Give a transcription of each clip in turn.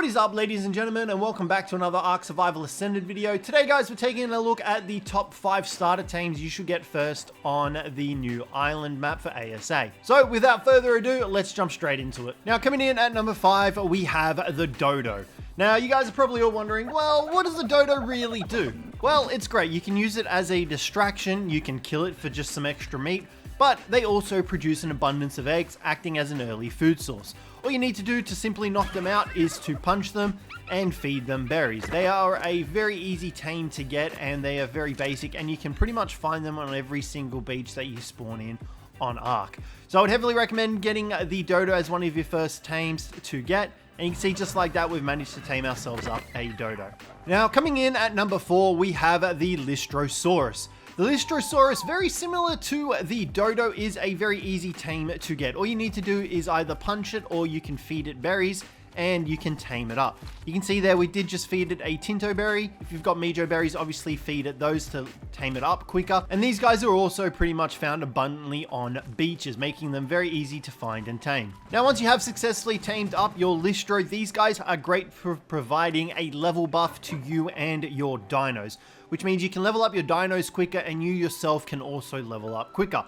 What is up, ladies and gentlemen, and welcome back to another ARK Survival Ascended video. Today, guys, we're taking a look at the top 5 starter tames you should get first on the new island map for ASA. So, without further ado, let's jump straight into it. Now, coming in at number 5, we have the Dodo. Now, you guys are probably all wondering, well, what does the Dodo really do? Well, it's great. You can use it as a distraction, you can kill it for just some extra meat, but they also produce an abundance of eggs, acting as an early food source. All you need to do to simply knock them out is to punch them and feed them berries. They are a very easy tame to get, and they are very basic, and you can pretty much find them on every single beach that you spawn in on ARK. So I would heavily recommend getting the Dodo as one of your first tames to get. And you can see, just like that, we've managed to tame ourselves up a Dodo. Now, coming in at number 4, we have the Lystrosaurus. The Lystrosaurus, very similar to the Dodo, is a very easy tame to get. All you need to do is either punch it or you can feed it berries and you can tame it up. You can see there we did just feed it a Tinto berry. If you've got Mejo berries, obviously feed it those to tame it up quicker. And these guys are also pretty much found abundantly on beaches, making them very easy to find and tame. Now, once you have successfully tamed up your Lystro, these guys are great for providing a level buff to you and your dinos, which means you can level up your dinos quicker and you yourself can also level up quicker.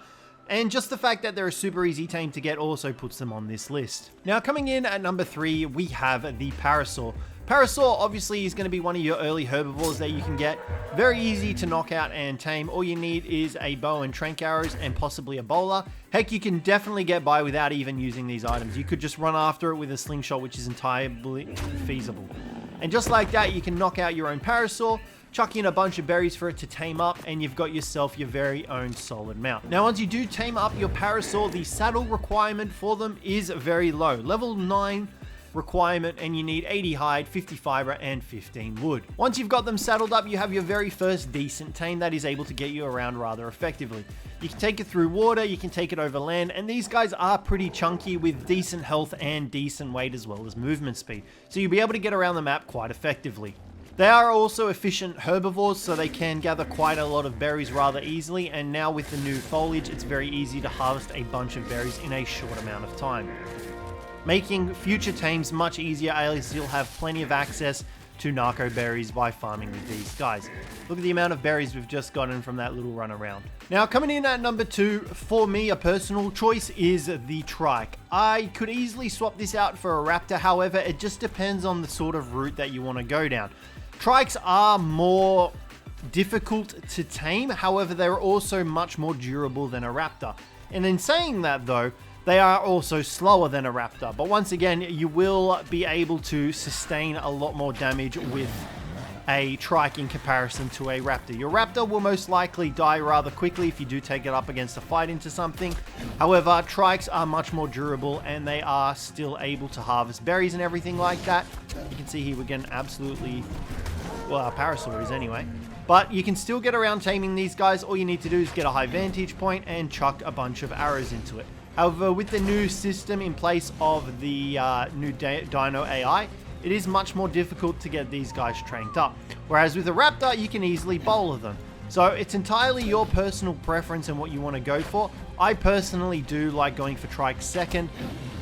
And just the fact that they're a super easy tame to get also puts them on this list. Now, coming in at number 3, we have the Parasaur. Parasaur obviously is going to be one of your early herbivores that you can get. Very easy to knock out and tame. All you need is a bow and trank arrows and possibly a bowler. Heck, you can definitely get by without even using these items. You could just run after it with a slingshot, which is entirely feasible. And just like that, you can knock out your own Parasaur, chuck in a bunch of berries for it to tame up, and you've got yourself your very own solid mount. Now, once you do tame up your Parasaur, the saddle requirement for them is very low. Level 9 requirement, and you need 80 hide, 50 fiber, and 15 wood. Once you've got them saddled up, you have your very first decent tame that is able to get you around rather effectively. You can take it through water, you can take it over land, and these guys are pretty chunky with decent health and decent weight as well as movement speed. So you'll be able to get around the map quite effectively. They are also efficient herbivores, so they can gather quite a lot of berries rather easily, and now with the new foliage, it's very easy to harvest a bunch of berries in a short amount of time, making future tames much easier, as you'll have plenty of access to narco berries by farming with these guys. Look at the amount of berries we've just gotten from that little run around. Now, coming in at number 2, for me, a personal choice is the Trike. I could easily swap this out for a Raptor, however, it just depends on the sort of route that you want to go down. Trikes are more difficult to tame, however, they're also much more durable than a Raptor. And in saying that, though, they are also slower than a Raptor. But once again, you will be able to sustain a lot more damage with a Trike in comparison to a Raptor. Your Raptor will most likely die rather quickly if you do take it up against a fight into something. However, Trikes are much more durable, and they are still able to harvest berries and everything like that. You can see here we're getting absolutely, well, our Parasaur is anyway. But you can still get around taming these guys. All you need to do is get a high vantage point and chuck a bunch of arrows into it. However, with the new system in place of the new Dino AI, it is much more difficult to get these guys trained up. Whereas with a Raptor, you can easily bowler them. So it's entirely your personal preference and what you want to go for. I personally do like going for Trike second.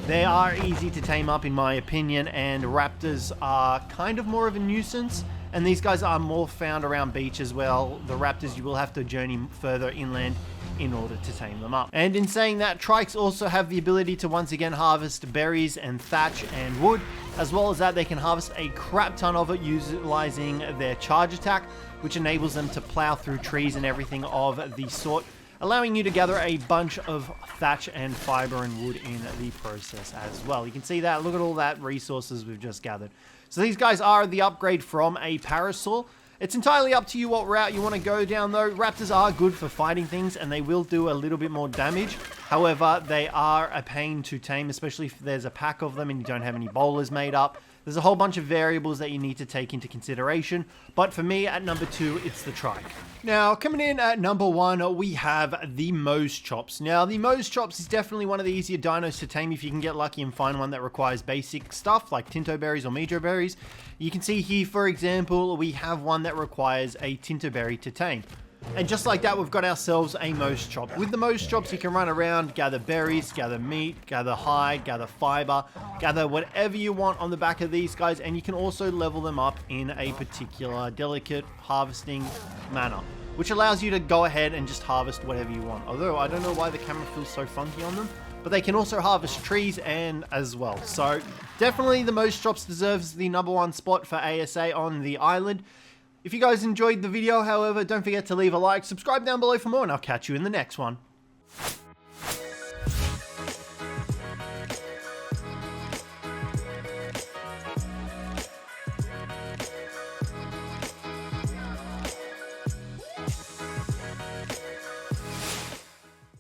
They are easy to tame up in my opinion, and Raptors are kind of more of a nuisance. And these guys are more found around beach as well. The Raptors, you will have to journey further inland in order to tame them up. And in saying that, Trikes also have the ability to once again harvest berries and thatch and wood. As well as that, they can harvest a crap ton of it utilizing their charge attack, which enables them to plow through trees and everything of the sort, allowing you to gather a bunch of thatch and fiber and wood in the process as well. You can see that. Look at all that resources we've just gathered. So these guys are the upgrade from a Parasaur. It's entirely up to you what route you want to go down, though. Raptors are good for fighting things, and they will do a little bit more damage. However, they are a pain to tame, especially if there's a pack of them and you don't have any bowlers made up. There's a whole bunch of variables that you need to take into consideration, but for me, at number 2, it's the Trike. Now, coming in at number 1, we have the Mochops. Now, the Mochops is definitely one of the easier dinos to tame if you can get lucky and find one that requires basic stuff like Tinto berries or Mejo berries. You can see here, for example, we have one that requires a Tinto berry to tame. And just like that, we've got ourselves a Mochops. With the Mochops, you can run around, gather berries, gather meat, gather hide, gather fiber, gather whatever you want on the back of these guys, and you can also level them up in a particular delicate harvesting manner, which allows you to go ahead and just harvest whatever you want. Although I don't know why the camera feels so funky on them, but they can also harvest trees and as well. So definitely the Mochops deserves the #1 spot for ASA on the island. If you guys enjoyed the video, however, don't forget to leave a like, subscribe down below for more, and I'll catch you in the next one.